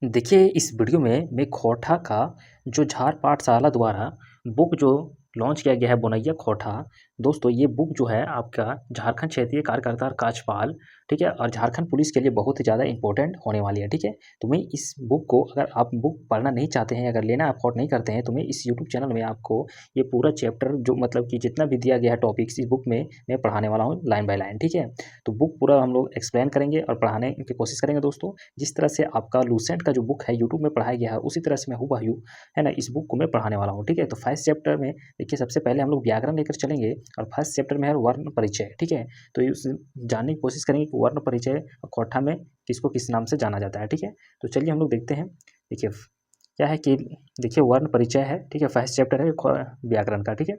देखिए, इस वीडियो में मैं खोटा का जो झार पाठशाला द्वारा बुक जो लॉन्च किया गया है बोनैया खोटा, दोस्तों ये बुक जो है आपका झारखंड क्षेत्रीय कार्यकर्ता काजपाल, ठीक है? और झारखंड पुलिस के लिए बहुत ही ज़्यादा इम्पोर्टेंट होने वाली है, ठीक है? तो मैं इस बुक को, अगर आप बुक पढ़ना नहीं चाहते हैं, अगर लेना अफ़ोर्ड नहीं करते हैं, तो मैं इस यूट्यूब चैनल में आपको ये पूरा चैप्टर जो मतलब कि जितना भी दिया गया है टॉपिक्स इस बुक में मैं पढ़ाने वाला हूँ लाइन बाय लाइन, ठीक है? तो बुक पूरा हम लोग एक्सप्लेन करेंगे और पढ़ाने की कोशिश करेंगे दोस्तों। जिस तरह से आपका लूसेंट का जो बुक है यूट्यूब में पढ़ाया गया है, उसी तरह से मैं हूबहू, है ना, इस बुक को मैं पढ़ाने वाला हूँ, ठीक है? तो फर्स्ट चैप्टर में देखिए सबसे पहले हम लोग व्याकरण लेकर चलेंगे और फर्स्ट चैप्टर में है वर्ण परिचय, ठीक है? तो इस जानने की कोशिश करेंगे कि वर्ण परिचय खोटा में किसको किस नाम से जाना जाता है, ठीक है? तो चलिए हम लोग देखते हैं। देखिए क्या है कि देखिए वर्ण परिचय है, ठीक है? फर्स्ट चैप्टर है व्याकरण का, ठीक है?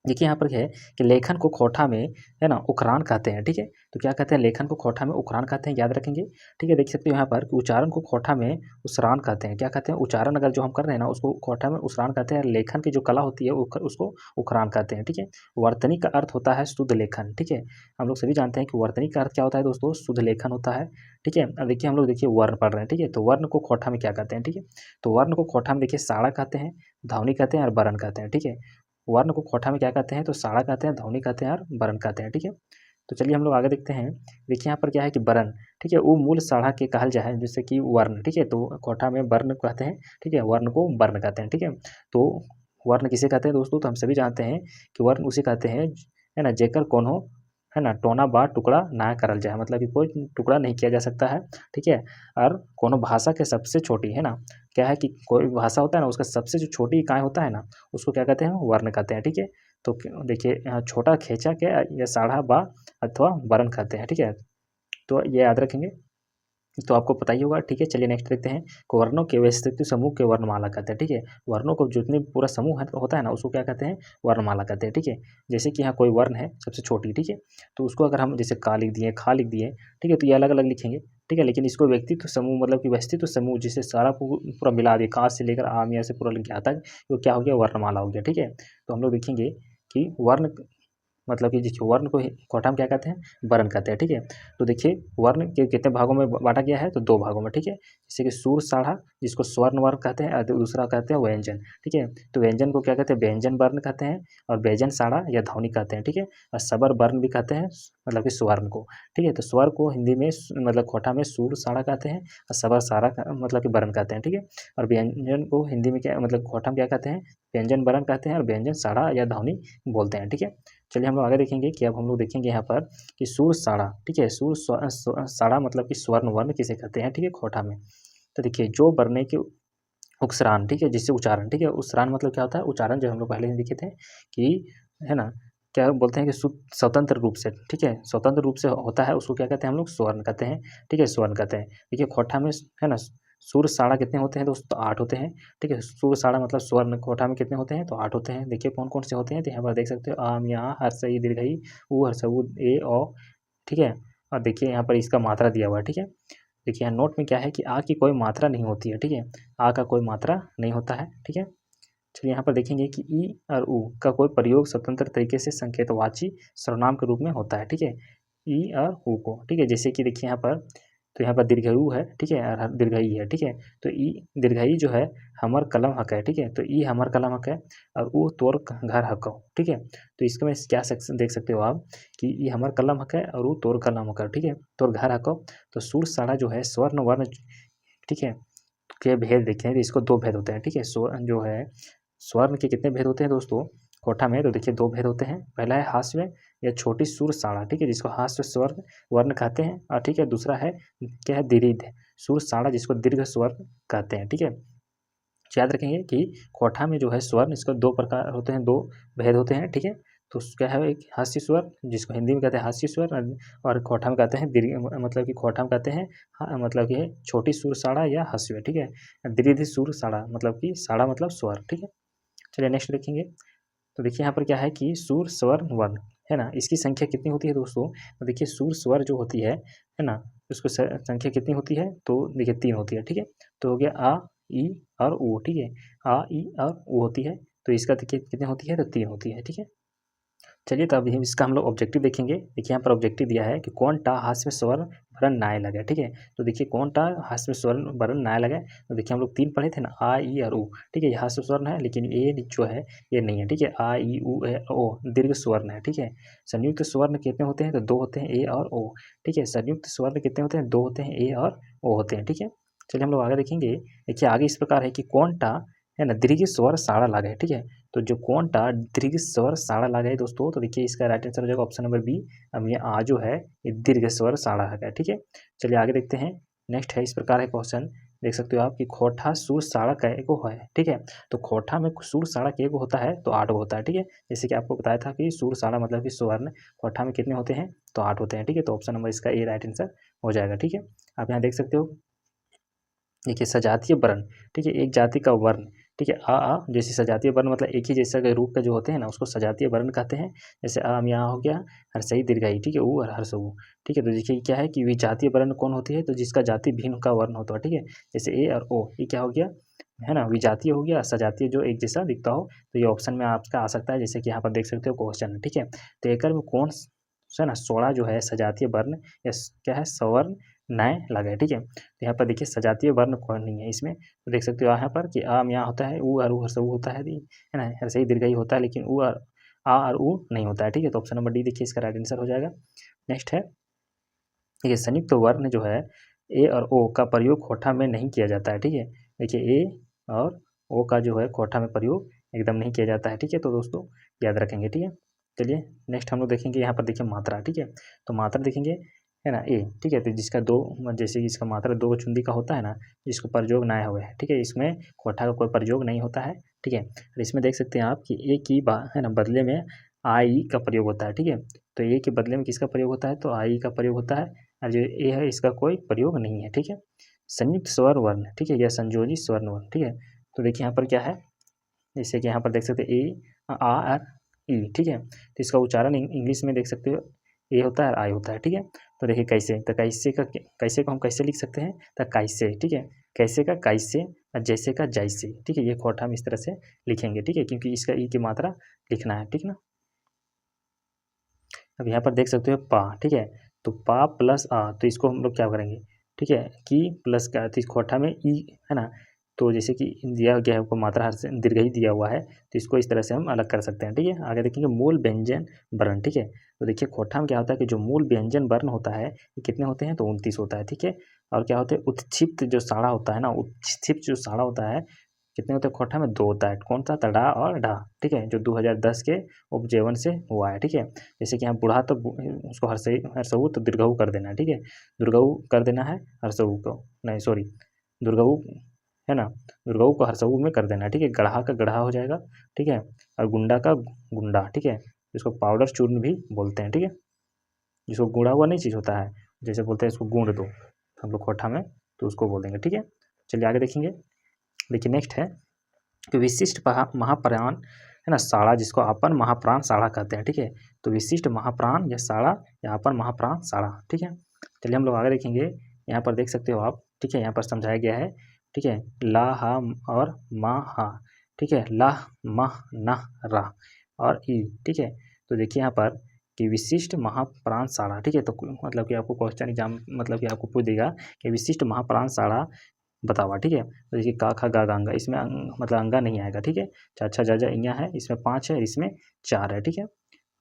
देखिए यहाँ पर क्या है कि लेखन को खोटा में, है ना, उकरान कहते हैं, ठीक है? तो क्या कहते हैं, लेखन को खोटा में उकरान कहते हैं, याद रखेंगे, ठीक है? देख सकते हो यहाँ पर कि उच्चारण को खोटा में उसरान कहते हैं। क्या कहते हैं, उच्चारण अगर जो हम कर रहे हैं ना उसको खोटा में उसरान कहते हैं। लेखन की जो कला होती है उसको उकरान कहते हैं, ठीक है? वर्तनी का अर्थ होता है शुद्ध लेखन, ठीक है? हम लोग सभी जानते हैं कि वर्तनी का अर्थ क्या होता है दोस्तों, शुद्ध लेखन होता है, ठीक है? अब देखिए हम लोग देखिए वर्ण पढ़ रहे हैं, ठीक है? तो वर्ण को खोटा में क्या कहते हैं, ठीक है? तो वर्ण को खोटा में देखिए साड़ा कहते हैं, ध्वनि कहते हैं और वर्ण कहते हैं, ठीक है? वर्ण को खोटा में क्या कहते हैं, तो साड़ा कहते हैं, ध्वनि कहते हैं और वर्ण कहते हैं, ठीक है? तो चलिए हम लोग आगे देखते हैं। देखिए यहाँ पर क्या है कि वर्ण, ठीक है, वो मूल साड़ा के कहल जाए जैसे कि वर्ण, ठीक है? तो खोटा में वर्ण कहते हैं, ठीक है? वर्ण को वर्ण कहते हैं, ठीक है? तो वर्ण किसे कहते हैं दोस्तों, तो हम सभी जानते हैं कि वर्ण उसे कहते हैं, है ना, जेकर कोनो, है ना, टोना बा टुकड़ा ना करल जाए, मतलब कि कोई टुकड़ा नहीं किया जा सकता है, ठीक है? और कोनो भाषा के सबसे छोटी, है ना, क्या है कि कोई भाषा होता है ना उसका सबसे जो छोटी इकाई होता है ना उसको क्या कहते हैं, वर्ण कहते हैं, ठीक है? तो देखिए छोटा खेचा के या साढ़ा बा अथवा वर्ण कहते हैं, ठीक है? तो ये याद रखेंगे। तो आपको पता ही होगा, ठीक है? चलिए नेक्स्ट देखते हैं कि वर्णों के व्यवस्थित समूह के वर्णमाला कहते हैं, ठीक है? वर्णों को जितने पूरा समूह है होता है ना उसको क्या कहते हैं, वर्णमाला कहते हैं, ठीक है? जैसे कि यहाँ कोई वर्ण है सबसे छोटी, ठीक है? तो उसको अगर हम जैसे का लिख दिए, खा लिख दिए, ठीक है? तो ये अलग अलग लिखेंगे, ठीक है? लेकिन इसको व्यक्तित्व समूह मतलब कि व्यवस्थित समूह जिसे सारा पूरा मिला दिए, का से लेकर आम या से पूरा लिख के आता है, वो क्या हो गया, वर्णमाला हो गया, ठीक है? तो हम लोग देखेंगे कि वर्ण मतलब कि देखिए वर्ण को कोटा में क्या कहते हैं, वर्ण कहते हैं, ठीक है? तो देखिए वर्ण के कितने भागों में बांटा गया है, तो दो भागों में, ठीक है? जैसे कि सूर साढ़ा जिसको स्वर्ण वर्ण कहते हैं और दूसरा कहते हैं व्यंजन, ठीक है? तो व्यंजन को क्या कहते हैं, व्यंजन वर्ण कहते हैं और व्यंजन साढ़ा या ध्वनि कहते हैं, ठीक है? और सबर वर्ण भी कहते हैं, मतलब कि स्वर्ण को, ठीक है? तो स्वर को हिंदी में मतलब खोटा में सूर साढ़ा कहते हैं और सबर सारा मतलब कि वर्ण कहते हैं, ठीक है? और व्यंजन को हिंदी में क्या मतलब खोटा में क्या कहते हैं, व्यंजन वर्ण कहते हैं और व्यंजन साढ़ा या ध्वनि बोलते हैं, ठीक है? चलिए हम लोग आगे देखेंगे कि अब हम लोग देखेंगे यहाँ पर कि सूर साड़ा, ठीक है? सूर साड़ा मतलब कि स्वर्ण वर्ण किसे कहते हैं, ठीक है, खोटा में? तो देखिए जो वर्णे के उच्चारण, ठीक है, जिससे उच्चारण, ठीक है, उच्चारण मतलब क्या होता है, उच्चारण जो हम लोग पहले ही देखे थे कि, है ना, क्या बोलते हैं कि स्वतंत्र रूप से, ठीक है, स्वतंत्र रूप से होता है उसको क्या कहते हैं हम लोग, स्वर्ण कहते हैं, ठीक है, स्वर्ण कहते हैं। देखिए खोटा में, है ना, सुर साड़ा कितने होते हैं दोस्तों, तो 8 होते हैं, ठीक है? सुर साड़ा मतलब स्वर्ण खोटा में कितने होते हैं, तो 8 होते हैं। देखिए कौन कौन से होते हैं, तो यहाँ पर देख सकते हो आम, यहाँ हर्षई दीर्घई ऊ हर्षऊ ए औ, ठीक है? और देखिए यहाँ पर इसका मात्रा दिया हुआ है, ठीक है? देखिए यहाँ नोट में क्या है कि आ की कोई मात्रा नहीं होती है, ठीक है? आ का कोई मात्रा नहीं होता है, ठीक है? चलिए यहाँ पर देखेंगे कि ई और ऊ का कोई प्रयोग स्वतंत्र तरीके से संकेतवाची सर्वनाम के रूप में होता है, ठीक है? ई और ऊ को, ठीक है? जैसे कि देखिए यहाँ पर, तो यहाँ पर दीर्घऊ है, ठीक है? और दीर्घई है, ठीक है? तो ई दीर्घई जो है हमर कलम हक है, ठीक है? तो ई हमर कलम हक है और ऊ तोर घर हकौ, ठीक है? तो इसको में क्या देख सकते हो आप कि ई हमर कलम हक है और ऊ तोर कलम हक है, ठीक है? तोर घर हकौ। तो सुर साड़ा जो है स्वर्ण वर्ण, ठीक है, के भेद देखें तो इसको दो भेद होते हैं, ठीक है? जो है स्वर्ण के कितने भेद होते हैं दोस्तों कोठा में, तो देखिए दो भेद होते हैं। पहला है हास्य या छोटी सुर साड़ा, ठीक है, जिसको हास्य स्वर्ण वर्ण कहते हैं, और ठीक है दूसरा है क्या है, दीर्घ सुर साड़ा जिसको दीर्घ स्वर्ण कहते हैं, ठीक है? तो याद रखेंगे कि कोठा में जो है स्वर्ण इसका दो प्रकार होते हैं, दो भेद होते हैं, ठीक है? तो क्या है, एक हास्य स्वर जिसको हिंदी में कहते हैं हास्य स्वर और खोटा में कहते हैं दीर्घ, मतलब कि खोटा में कहते हैं हाँ, मतलब कि छोटी सुर साड़ा या हस्व, ठीक है? दीर्घ सुर साड़ा मतलब कि साड़ा मतलब स्वर, ठीक है? चलिए नेक्स्ट देखेंगे। तो देखिए यहाँ पर क्या है कि सुर स्वर वर्ण, है ना, इसकी संख्या कितनी होती है दोस्तों, तो देखिए सुर स्वर जो होती है ना, उसको संख्या कितनी होती है, तो देखिए 3 होती है, ठीक है? तो हो गया आ, ई और ऊ, ठीक है? आ, ई और ऊ होती है, तो इसका देखिए कितनी होती है, तो 3 होती है, ठीक है? चलिए तो अभी इसका हम लोग ऑब्जेक्टिव देखेंगे। देखिए यहाँ पर ऑब्जेक्टिव दिया है कि कौन टा हास्य में स्वर्ण वर्ण नाय लगे, ठीक है। तो देखिए कौन टा हास्य में स्वर्ण वर्ण नाय लगे, तो देखिए हम लोग 3 पढ़े थे ना, आ ई और ऊ, ठीक है। ये हास्य स्वर्ण है लेकिन ये जो है ये नहीं है, ठीक है। आ ई ऊ ओ दीर्घ स्वर्ण है, ठीक है। संयुक्त स्वर्ण कितने होते हैं, तो 2 होते हैं, ए और ओ, ठीक है। संयुक्त स्वर्ण कितने होते हैं, 2 होते हैं, ए और ओ होते हैं, ठीक है। चलिए हम लोग आगे देखेंगे। देखिए आगे इस प्रकार है कि कौन टा है ना दीर्घ स्वर साड़ा लागे, ठीक है। तो जो कौन टा दीर्घ स्वर साड़ा लागे है दोस्तों, तो देखिए इसका राइट आंसर हो जाएगा ऑप्शन नंबर बी। अब ये आ जो है ये दीर्घ स्वर साड़ा है, ठीक है। चलिए आगे देखते हैं। नेक्स्ट है इस प्रकार है क्वेश्चन, देख सकते हो आप कि खोटा सुर साड़ा कै गो है, ठीक है। तो खोटा में सुर साड़ा कै गो होता है, तो 8 गो होता है, ठीक है। जैसे कि आपको बताया था कि सुर साड़ा मतलब कि स्वर्ण खोटा में कितने होते हैं, तो 8 होते हैं, ठीक है। तो ऑप्शन नंबर इसका ए राइट आंसर हो जाएगा, ठीक है। आप यहाँ देख सकते हो। देखिए सजातीय वर्ण, ठीक है, एक जाति का वर्ण, ठीक है। आ जैसे सजातीय वर्ण मतलब एक ही जैसा के रूप का जो होते हैं ना उसको सजातीय वर्ण कहते हैं। जैसे आम यहाँ हो गया हर्षई दीर्घई, ठीक है, ऊ और हर्षऊ, ठीक है। तो देखिए क्या है कि विजातीय वर्ण कौन होती है, तो जिसका जाति भिन्न का वर्ण होता है, ठीक है। जैसे ए और ओ, ये क्या हो गया, है ना, विजातीय हो गया, सजातीय जो एक जैसा दिखता हो, तो ये ऑप्शन में आपका आ सकता है। जैसे कि यहाँ पर देख सकते हो क्वेश्चन, ठीक है। तो एकर में कौन सा ना सोड़ा जो है सजातीय वर्ण या क्या है सवर्ण नय लगे, ठीक है। तो यहाँ पर देखिए सजातीय वर्ण कौन नहीं है इसमें, तो देख सकते हो यहाँ पर कि आम यहाँ होता है, ऊ और ऊ हर्षऊ होता है ना, हर्षई दीर्घई होता है, लेकिन ऊ और आ और ऊ नहीं होता है, ठीक है। तो ऑप्शन नंबर डी देखिए इसका राइट आंसर हो जाएगा। नेक्स्ट है देखिए संयुक्त वर्ण जो है ए और ओ का प्रयोग खोटा में नहीं किया जाता है, ठीक है। देखिए ए और ओ का जो है खोटा में प्रयोग एकदम नहीं किया जाता है, ठीक है। तो दोस्तों याद रखेंगे, ठीक है। चलिए नेक्स्ट हम लोग देखेंगे यहाँ पर देखिए मात्रा, ठीक है। तो मात्रा देखेंगे, है ना, ए, ठीक है। तो जिसका दो जैसे कि इसका मात्रा 2 चुंदी का होता है ना, जिसको प्रयोग ना हुए है, ठीक है। इसमें खोटा का कोई प्रयोग नहीं होता है, ठीक है। और इसमें देख सकते हैं आप कि ए की है ना बदले में आई का प्रयोग होता है, ठीक है। तो ए के बदले में किसका प्रयोग होता है, तो आई का प्रयोग होता है, और जो ए है इसका कोई प्रयोग नहीं है, ठीक है। संयुक्त स्वर वर्ण, ठीक है, या संयोजी स्वर्ण वर्ण, ठीक है। तो देखिए यहाँ पर क्या है, जैसे कि यहाँ पर देख सकते हैं ए आ और ई, ठीक है। तो इसका उच्चारण इंग्लिश में देख सकते हो ए होता है और आई होता है, ठीक है। तो देखिए कैसे, तो कैसे को हम कैसे लिख सकते हैं, तो कैसे, ठीक है। कैसे का कैसे और जैसे का जैसे, ठीक है। ये खोटा हम इस तरह से लिखेंगे, ठीक है, क्योंकि इसका ई की मात्रा लिखना है, ठीक ना। अब यहाँ पर देख सकते हो पा, ठीक है। तो पा प्लस आ, तो इसको हम लोग क्या करेंगे, ठीक है, कि प्लस का, तो इस खोटा में ई है ना, तो जैसे कि दिया गया है आपको मात्रा हर से दीर्घ ही दिया हुआ है, तो इसको इस तरह से हम अलग कर सकते हैं, ठीक है। आगे देखेंगे मूल व्यंजन वर्ण, ठीक है। तो देखिए खोटा में क्या होता है कि जो मूल व्यंजन वर्ण होता है ये कितने होते हैं, तो 29 होता है, ठीक है। और क्या होता है उत्क्षिप्त जो साड़ा होता है ना, उत्क्षिप्त जो साड़ा होता है कितने होते हैं, खोटा में 2 होता है, कौन सा, तड़ा और डा, ठीक है, जो 2010 के उपजीवन से हुआ है, ठीक है। जैसे कि यहाँ बुढ़ा तो उसको हरसऊ तो दीर्घऊ कर देना है, ठीक है। दुर्गऊ कर देना है, हरसऊ को नहीं, सॉरी, दुर्गऊ है ना, दुर्गऊ को हरसऊ में कर देना है, ठीक है। गढ़ा का गढ़ा हो जाएगा, ठीक है। और गुंडा का गुंडा, ठीक है। इसको पाउडर चूर्ण भी बोलते हैं, ठीक है। जिसको गुड़ा हुआ नहीं चीज़ होता है, जैसे बोलते हैं इसको गूंद दो हम लोग खोटा में, तो उसको बोल देंगे, ठीक है। चलिए आगे देखेंगे। देखिए नेक्स्ट है कि विशिष्ट महाप्राण है ना साड़ा, जिसको अपन महाप्राण साड़ा कहते हैं, ठीक है। तो विशिष्ट महाप्राण या साड़ा या अपन महाप्राण साड़ा, ठीक है। चलिए हम लोग आगे देखेंगे। यहाँ पर देख सकते हो आप, ठीक है, यहाँ पर समझाया गया है, ठीक है। ला हा और मा हा, ठीक है। ला मा ना रा और ई, ठीक है। तो देखिए यहाँ पर कि विशिष्ट महाप्राण साड़ा, ठीक है। तो मतलब कि आपको क्वेश्चन एग्जाम मतलब कि आपको पूछ देगा कि विशिष्ट महाप्राण साड़ा बतावा, ठीक है। तो देखिए का खा गा अंगा, इसमें मतलब अंगा नहीं आएगा, ठीक है। चा छा जा जा इया है, इसमें 5 है, इसमें 4 है, ठीक है।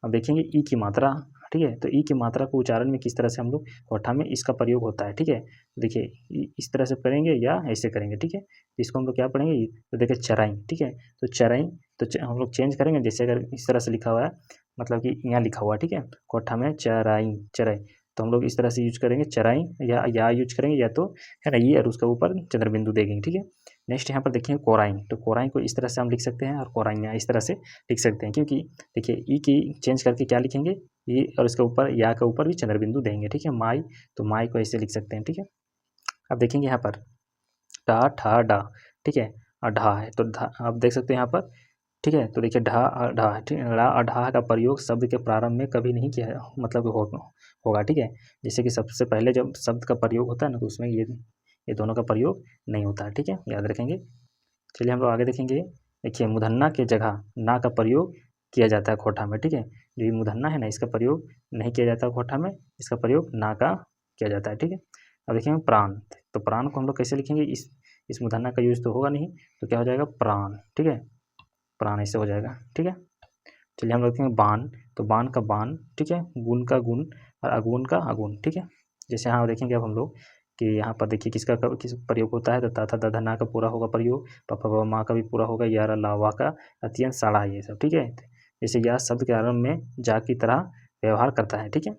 अब देखेंगे ई की मात्रा, ठीक है। तो ई की मात्रा को उच्चारण में किस तरह से हम लोग कोठा में इसका प्रयोग होता है, ठीक है। देखिए इस तरह से करेंगे या ऐसे करेंगे, ठीक है। तो इसको हम लोग क्या पढ़ेंगे, तो देखिए चराई, ठीक है। तो चराई, तो हम लोग चेंज करेंगे, जैसे अगर इस तरह से लिखा हुआ है, मतलब कि यहाँ लिखा हुआ है, ठीक है, कोठा में चराई चराई, तो हम लोग इस तरह से यूज करेंगे चराई, या यूज करेंगे, या तो है ना ये और उसके ऊपर चंद्र बिंदु देंगे, ठीक है। नेक्स्ट यहाँ पर देखेंगे कोराइन, तो कोराइन को इस तरह से हम लिख सकते हैं और कोराइया इस तरह से लिख सकते हैं, क्योंकि देखिए ई की चेंज करके क्या लिखेंगे, ई और इसके ऊपर या के ऊपर भी चंद्र बिंदु देंगे, ठीक है। माई, तो माई को ऐसे लिख सकते हैं, ठीक है। अब देखेंगे यहाँ पर टा ठा डा, ठीक है, और ढा है, तो ढा आप देख सकते हैं यहाँ पर, ठीक है। तो देखिए ढा ढा, ठीक है, ड़ा और ढा का प्रयोग शब्द के प्रारंभ में कभी नहीं किया, मतलब होगा, ठीक है। जैसे कि सबसे पहले जब शब्द का प्रयोग होता है ना, तो उसमें ये दोनों का प्रयोग नहीं होता है, ठीक है, याद रखेंगे। चलिए हम लोग आगे देखेंगे। देखिए मुधन्ना के जगह ना का प्रयोग किया जाता है खोटा में, ठीक है। जो ये मूर्धन्य है ना, इसका प्रयोग नहीं किया जाता कोठा में, इसका प्रयोग ना का किया जाता है, ठीक है। अब देखेंगे प्राण, तो प्राण को हम लोग कैसे लिखेंगे, इस मूर्धन्य का यूज तो होगा नहीं, तो क्या हो जाएगा प्राण, ठीक है, प्राण ऐसे हो जाएगा, ठीक है। चलिए हम लिखेंगे बाण, तो बाण का बाण, ठीक है, गुण का गुण और अगुण का अगुण, ठीक है। जैसे यहाँ देखेंगे अब हम लोग कि यहाँ पर देखिए किसका किस प्रयोग होता है, तो ता था दा धा ना का पूरा होगा प्रयोग, प फ ब मा का भी पूरा होगा, या ला वा का, अत्यंत साड़ा, ये सब, ठीक है। जैसे या शब्द के आरंभ में जा की तरह व्यवहार करता है, ठीक है।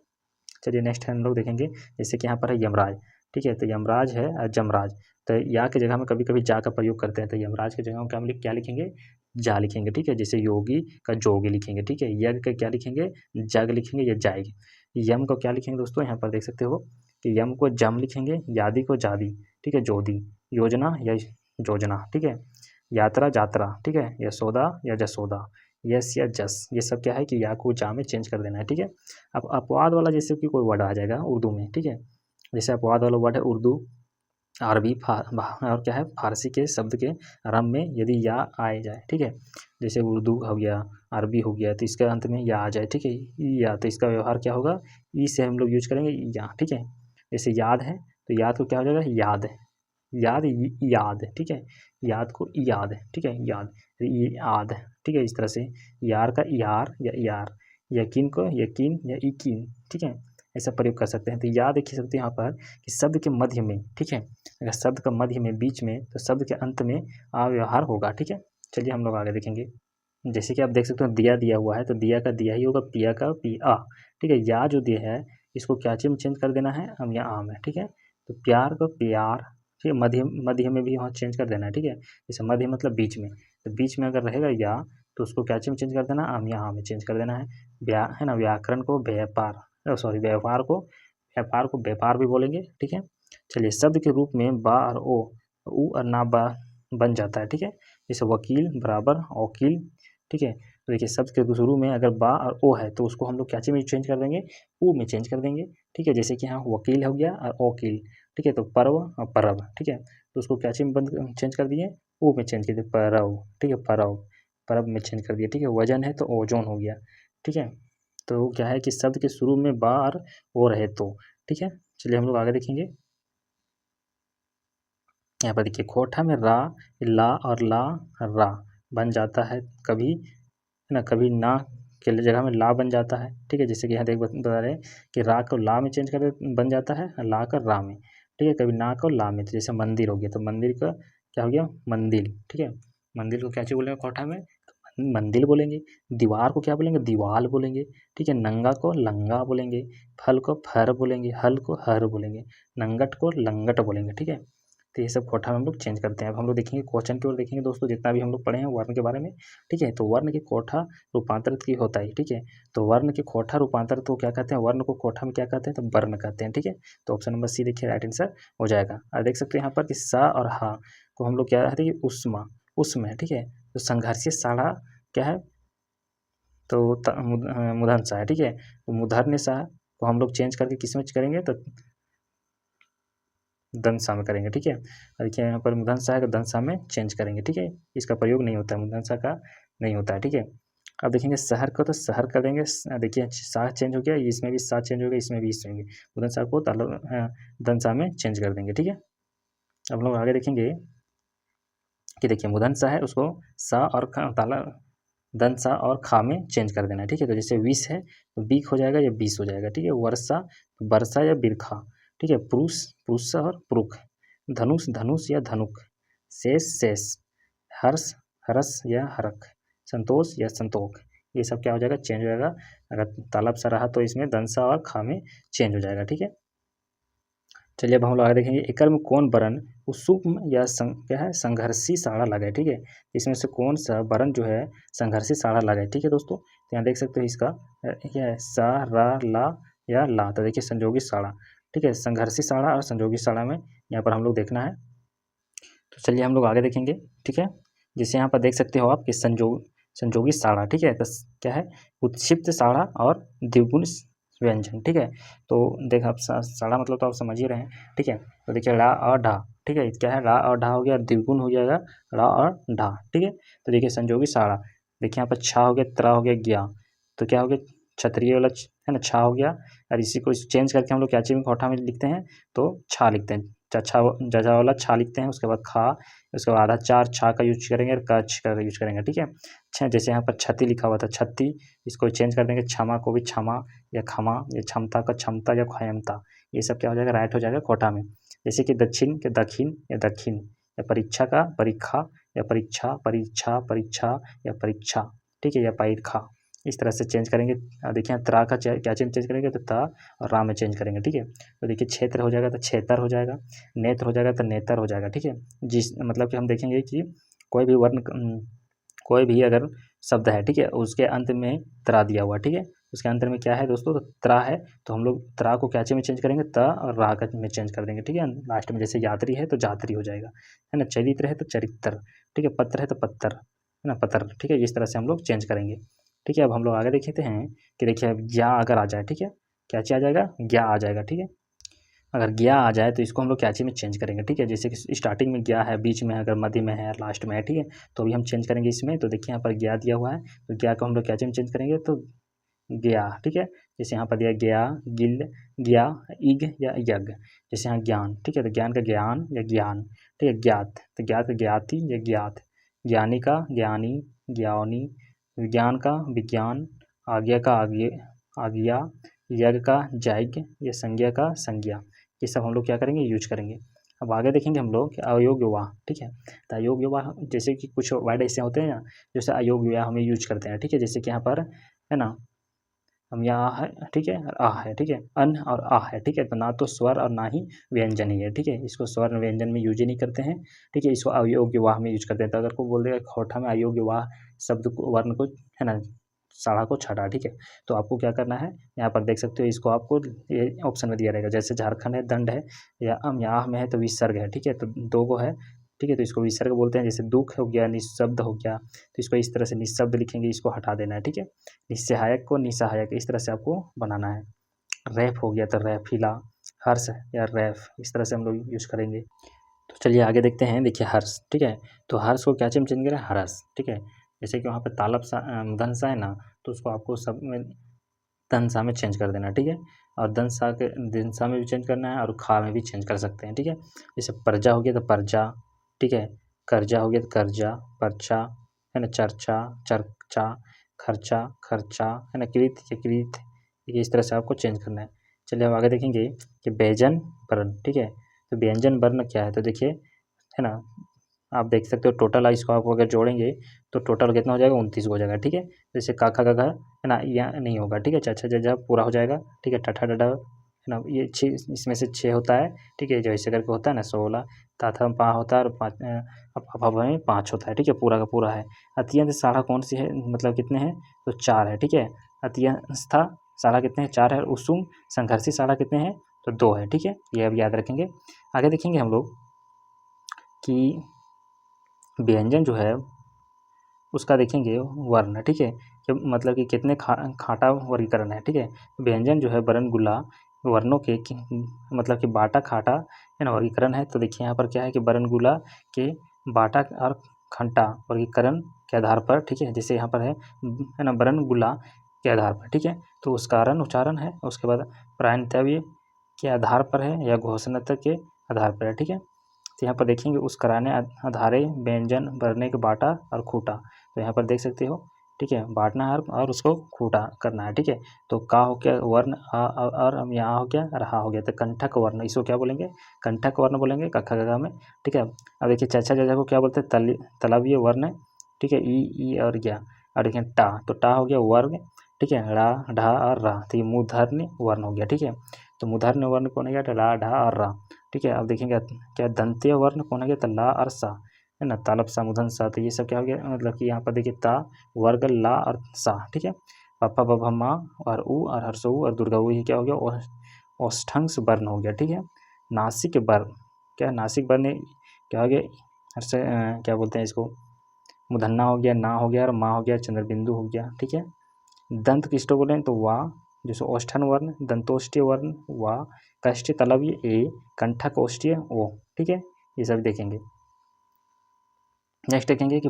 चलिए नेक्स्ट हम लोग देखेंगे, जैसे कि यहाँ पर है यमराज, ठीक है, तो यमराज है और जमराज, तो या की जगह में कभी कभी जा का प्रयोग करते हैं, तो यमराज की जगह में क्या लिखेंगे, जा लिखेंगे, ठीक है। जैसे योगी का जोगी लिखेंगे, ठीक है, यज्ञ का क्या लिखेंगे, जग लिखेंगे या जाएगी। यम को क्या लिखेंगे दोस्तों, यहाँ पर देख सकते हो कि यम को जम लिखेंगे, यादी को जादी, ठीक है, जोदी, योजना या योजना, ठीक है, यात्रा जात्रा, ठीक है, यशोदा या जसोदा, यस या जस, ये सब क्या है कि या को जा में चेंज कर देना है, ठीक है। अब अपवाद वाला जैसे कि कोई वर्ड आ जाएगा उर्दू में, ठीक है, जैसे अपवाद वाला वर्ड है उर्दू, अरबी और क्या है फारसी के शब्द के आरंभ में यदि या आए जाए, ठीक है, जैसे उर्दू हो गया, अरबी हो गया, तो इसके अंत में या आ जाए, ठीक है, या, तो इसका व्यवहार क्या होगा, ई से हम लोग यूज करेंगे या, ठीक है। जैसे याद है, तो याद को क्या हो जाएगा, याद, याद, याद, ठीक है, याद को याद, ठीक है, याद, याद, ठीक है, इस तरह से यार का यार या यार, यकीन को यकीन या यकीन, ठीक है, ऐसा प्रयोग कर सकते हैं। तो याद देख सकते हैं यहाँ पर कि शब्द के मध्य में, ठीक है, अगर शब्द का मध्य में बीच में, तो शब्द के अंत में अव्यवहार होगा, ठीक है। चलिए हम लोग आगे देखेंगे, जैसे कि आप देख सकते हो दिया दिया हुआ है, तो दिया का दिया ही होगा, पिया का पिया, ठीक है। या जो दिया है इसको क्या चीज में चेंज कर देना है, हम या आम है, ठीक है, तो प्यार को प्यार, ठीक है, मध्य मध्य में भी वहाँ चेंज कर देना है, ठीक है। जैसे मध्य मतलब बीच में, तो बीच में अगर रहेगा या, तो उसको क्या चीज में चेंज कर देना, आम या आम में चेंज कर देना है। है ना, व्याकरण को व्यापार, सॉरी व्यापार को व्यापार भी बोलेंगे, ठीक है। चलिए शब्द के रूप में बा और ओ, उ और ना बा बन जाता है, ठीक है। जैसे वकील बराबर वकील, ठीक है। तो देखिए शब्द के शुरू में अगर बा और ओ है, तो उसको हम लोग क्या चीज में चेंज कर देंगे, ऊ में चेंज कर देंगे, ठीक है। जैसे कि यहाँ वकील हो गया और वकील, ठीक है, तो पर्व और परब, ठीक है, तो उसको क्या चीज में बंद चेंज कर दिए, ऊ में चेंज कर दिए, परव, ठीक है, परव, परब में चेंज कर दिया, ठीक है। वजन है तो ओजोन हो गया, ठीक है। तो क्या है कि शब्द के शुरू में बा और ओ रहे तो, ठीक है। चलिए हम लोग आगे देखेंगे, यहाँ पर देखिए खोठा में रा, ला और ला रा बन जाता है, कभी है ना, कभी ना के जगह में ला बन जाता है, ठीक है। जैसे कि यहाँ देख बता रहे हैं कि रा को ला में चेंज कर बन जाता है, ला का रा में, ठीक है, कभी ना को ला में, तो जैसे मंदिर हो गया, तो मंदिर का क्या हो गया, मंदिर, ठीक है। मंदिर को क्या चीज बोलेंगे खोठा में, मंदिर बोलेंगे। दीवार को क्या बोलेंगे, दीवाल बोलेंगे, ठीक है। नंगा को लंगा बोलेंगे, फल को फर बोलेंगे, हल को हर बोलेंगे, नंगट को लंगट बोलेंगे, ठीक है। तो ये सब कोठा में हम लोग चेंज करते हैं। अब हम लोग देखेंगे क्वेश्चन की ओर देखेंगे दोस्तों, जितना भी हम लोग पढ़े हैं वर्ण के बारे में, ठीक है। तो वर्ण के कोठा रूपांतरित की होता है, ठीक है। तो वर्ण के कोठा रूपांतरित को क्या कहते हैं, वर्ण को कोठा में क्या कहते हैं, तो वर्ण कहते हैं, ठीक है। तो ऑप्शन नंबर सी देखिए राइट आंसर हो जाएगा। और देख सकते हैं यहाँ पर कि सा और हा को हम लोग क्या कहते हैं, उष्मा, उष्म है, ठीक है। तो संघर्षीय साड़ा क्या है, तो मूर्धन्य सा है, ठीक है। तो मूर्धन्य सा को हम लोग चेंज करके किस में करेंगे, तो दंसा में करेंगे, ठीक है। और देखिए यहाँ पर मूर्धन्य है तो दंसा में चेंज करेंगे, ठीक है। इसका प्रयोग नहीं होता है, मूर्धन्य का नहीं होता है, ठीक है। अब देखेंगे शहर को, तो शहर कर देंगे, देखिए सा चेंज हो गया, इसमें भी सा चेंज हो गया, इसमें भी इसमें भी मूर्धन्य को दंसा में चेंज कर देंगे, ठीक है। अब हम लोग आगे देखेंगे कि देखिए मूर्धन्य है उसको सा और ताला दंत सा और खा में चेंज कर देना है, ठीक है। तो जैसे विष है तो बीक हो जाएगा या बीस हो जाएगा, ठीक है। वर्षा तो वर्षा या बिरखा, ठीक है। पुरुष पुरुष और पुरुष, धनुष धनुष या धनुक, शेष शेष, हर्ष हरस या हरक, संतोष या संतोख, ये सब क्या हो जाएगा, चेंज हो जाएगा। अगर तालब सा रहा तो इसमें दंसा और खा में चेंज हो जाएगा, ठीक है। चलिए अब हम लोग आगे देखेंगे एकल में कौन वर्ण उत्सुक या क्या है संघर्षी साड़ा लगा है, ठीक है। इसमें से कौन सा वर्ण जो है संघर्षी साड़ा लगा है, ठीक है दोस्तों। तो यहाँ देख सकते हो इसका क्या है, सा रा ला या ला, तो देखिए संजोगी साड़ा, ठीक है। संघर्षी साड़ा और संजोगी साड़ा में यहाँ पर हम लोग देखना है। तो चलिए हम लोग आगे देखेंगे, ठीक है। जैसे यहाँ पर देख सकते हो आप कि संजोगी साड़ा, ठीक है। तो क्या है, उत्क्षिप्त साड़ा और द्विगुण व्यंजन, ठीक है। तो देख आप साड़ा मतलब तो आप समझ ही रहे हैं, ठीक है। तो देखिए ला और ढा, ठीक है, क्या है ला और ढा हो गया, द्विगुण हो जाएगा ला और ढा, ठीक है। तो देखिए संजोगी साड़ा, देखिए यहाँ पर छा हो गया, त्रा हो गया, ज्ञा, तो क्या हो गया क्षत्रिय वाला है ना छा हो गया, और इसी को चेंज करके हम लोग क्या में खोठा में लिखते हैं तो छा लिखते हैं, छा जजा वाला छा लिखते हैं, उसके बाद खा, उसके बाद आधा चार छा का यूज करेंगे और कच का यूज करेंगे, ठीक है। अच्छा, जैसे यहाँ पर छती लिखा हुआ था छत्ती, इसको चेंज कर देंगे क्षमा को भी क्षमा या खमा, या क्षमता का क्षमता या क्षयमता, ये सब क्या हो जाएगा राइट हो जाएगा खोठा में। जैसे कि दक्षिण के दक्षिण या दक्षिण, या परीक्षा का परीक्षा या परीक्षा, परीक्षा परीक्षा या परीक्षा, ठीक है, या परीक्षा, इस तरह से चेंज करेंगे। देखिए त्रा का क्या चेंज करेंगे तो ता और रा में चेंज करेंगे, ठीक है। तो देखिए क्षेत्र हो जाएगा तो क्षेत्र हो जाएगा, नेत्र हो जाएगा तो नेत्र हो जाएगा, ठीक है। जिस मतलब कि हम देखेंगे कि कोई भी वर्ण कोई भी अगर शब्द है, ठीक है, उसके अंत में त्रा दिया हुआ, ठीक है, उसके अंत में क्या है दोस्तों तो त्रा है, तो हम लोग त्रा को क्या में चेंज करेंगे त और रा का में चेंज कर देंगे, ठीक है। लास्ट में जैसे यात्री है तो जात्री हो जाएगा, है ना, चरित्र है तो चरित्र, ठीक है, पत्र है तो पत्थर, है ना, पत्थर, ठीक है, इस तरह से हम लोग चेंज करेंगे, ठीक है। अब हम लोग आगे देखते हैं कि देखिए अब ज्ञा अगर आ जाए, ठीक है, क्या आ जाएगा ज्ञा आ जाएगा, ठीक है। अगर ज्ञा आ जाए तो इसको हम लोग क्या में चेंज करेंगे, ठीक है। जैसे कि स्टार्टिंग में ज्ञा है, बीच में है, अगर मध्य में है, लास्ट में है, ठीक है, तो अभी हम चेंज करेंगे इसमें। तो देखिए यहाँ पर ज्ञा दिया हुआ है, तो ज्ञा को हम लोग क्या में चेंज करेंगे तो गया, ठीक है। जैसे यहाँ पर दिया गया, गिल, गया, इग या यज्ञ, जैसे यहाँ ज्ञान, ठीक है, तो ज्ञान का ज्ञान या ज्ञान, ठीक है। ज्ञात तो ज्ञात का ज्ञाति या ज्ञात, ज्ञानी का ज्ञानी, ज्ञानी, विज्ञान का विज्ञान, आज्ञा का आज्ञा, यज्ञ का यज्ञ या संज्ञा का संज्ञा, ये सब हम लोग क्या करेंगे यूज करेंगे। अब आगे देखेंगे हम लोग अयोग्य वाह, ठीक है, तो अयोग्य वाह जैसे कि कुछ वर्ड ऐसे होते हैं ना जैसे अयोग्य वाह हमें यूज करते हैं, ठीक है। जैसे कि यहाँ पर है ना हम यहाँ है, ठीक है, और आ है, ठीक है, अन और आ है, ठीक है, तो ना तो स्वर और ना ही व्यंजन ही है, ठीक है, इसको स्वर व्यंजन में यूज ही नहीं करते हैं, ठीक है, इसको अयोग्य वाह में यूज करते हैं। तो अगर को बोल देगा खोठा में अयोग्य वाह शब्द को वर्ण को है ना साड़ा को छटा, ठीक है, तो आपको क्या करना है यहाँ पर देख सकते हो, इसको आपको ये ऑप्शन में दिया रहेगा, जैसे झारखंड है दंड है, या अम या आह में है तो विसर्ग है, ठीक है, तो दो को है, ठीक है, तो इसको विसर्ग बोलते हैं। जैसे दुख हो गया निशब्द हो गया, तो इसको इस तरह से निशब्द लिखेंगे, इसको हटा देना है, ठीक है। निस्सहायक को निसहायक इस तरह से आपको बनाना है। रैप हो गया तो रैफिला, हर्ष या रैफ, इस तरह से हम लोग यूज करेंगे। तो चलिए आगे देखते हैं, देखिए हर्ष, ठीक है, तो हर्ष को क्या चेंज करें हरस, ठीक है। जैसे कि वहाँ पे तालब सा धनसा है ना, तो उसको आपको सब में धनसा में चेंज कर देना, ठीक है, और दंसा के दिनसा में भी चेंज करना है और खा में भी चेंज कर सकते हैं, ठीक है। जैसे प्रजा हो गया तो प्रजा, ठीक है, कर्जा हो गया तो कर्जा, पर्चा है ना, चर्चा चर्चा, खर्चा खर्चा, है ना, कृत या कृत, ये इस तरह से आपको चेंज करना है। चलिए अब आगे देखेंगे कि व्यंजन वर्ण, ठीक है, तो व्यंजन वर्ण क्या है, तो देखिए है ना, आप देख सकते हो टोटल इसको आप अगर जोड़ेंगे तो टोटल कितना हो जाएगा 29 हो जाएगा, ठीक है। जैसे काका का घर है ना यह नहीं होगा, ठीक है, चाचा जजा पूरा हो जाएगा, ठीक है, टठा डडा है ना, ये छः इसमें से 6 होता है, ठीक है, जो ऐसे करके होता है ना 16, ताथा में 5 होता है और 5 में 5 होता है, ठीक है, पूरा का पूरा है। अत्यंत साढ़ा कौन सी है, मतलब कितने हैं तो 4 है, ठीक है। अत्यंस्था साढ़ा कितने हैं 4 है, और उसुम संघर्षी साढ़ा कितने हैं तो 2 है, ठीक है, ये अब याद रखेंगे। आगे देखेंगे हम लोग कि व्यंजन जो है उसका देखेंगे वर्ण, ठीक है, कि मतलब कि कितने खाटा वर्गीकरण है, ठीक है। व्यंजन जो है वर्णगुला वर्णों के मतलब कि बाटा खाटा है ना वर्गीकरण है। तो देखिए यहाँ पर क्या है कि वर्णगुला के बाटा और खंटा वर्गीकरण के आधार पर, ठीक है, जैसे यहाँ पर है ना वर्णगुला के आधार पर, ठीक है, तो उसका रण उच्चारण है, उसके बाद प्रायंतव्य के आधार पर है या घोषणा के आधार पर है, ठीक है। तो यहाँ पर देखेंगे उस कराने आधारे व्यंजन भरने के बाटा और खूटा, तो यहाँ पर देख सकते हो, ठीक है, बांटना है और उसको खूटा करना है, ठीक है। तो का हो गया वर्ण और हम यहाँ हो गया रहा हो गया, तो कंठक वर्ण इसको क्या बोलेंगे कंठक वर्ण बोलेंगे कखा गगा में, ठीक है। अब देखिए चाचा चाचा को क्या बोलते हैं तलवीय वर्ण, ठीक है, ई और ज्ञा, और देखिए टा, तो टा हो गया वर्ग, ठीक है, ड़ा ढा और रा, तो ये मूर्धन्य वर्ण हो गया, ठीक है। तो मूर्धन्य वर्ण कौन है गया ला ढा और रा, ठीक है। अब देखेंगे क्या दंतीय वर्ण कौन है गया तो ला और सा, है ना, तालब सा मुधन सा, तो ये सब क्या हो गया मतलब कि यहाँ पर देखिए ता वर्ग ला और सा, ठीक है। पप्पा बब्बा माँ और ऊ और हर्षऊ और दुर्गा ऊ, ये क्या हो गया औष्ठंस वर्ण हो गया, ठीक है। नासिक वर्ण क्या नासिक वर्ण क्या हो गया हर्ष क्या बोलते हैं इसको मुधन्ना हो गया, ना हो गया और माँ हो गया, चंद्रबिंदु हो गया, ठीक है। दंत किसको बोले तो वाह, जैसे औष्ठन वर्ण दंतोष्टीय वर्ण वाह, कष्ट तलव्य ए, कंठक ओष्टीय ओ, ठीक है, ये सब देखेंगे। नेक्स्ट देखेंगे कि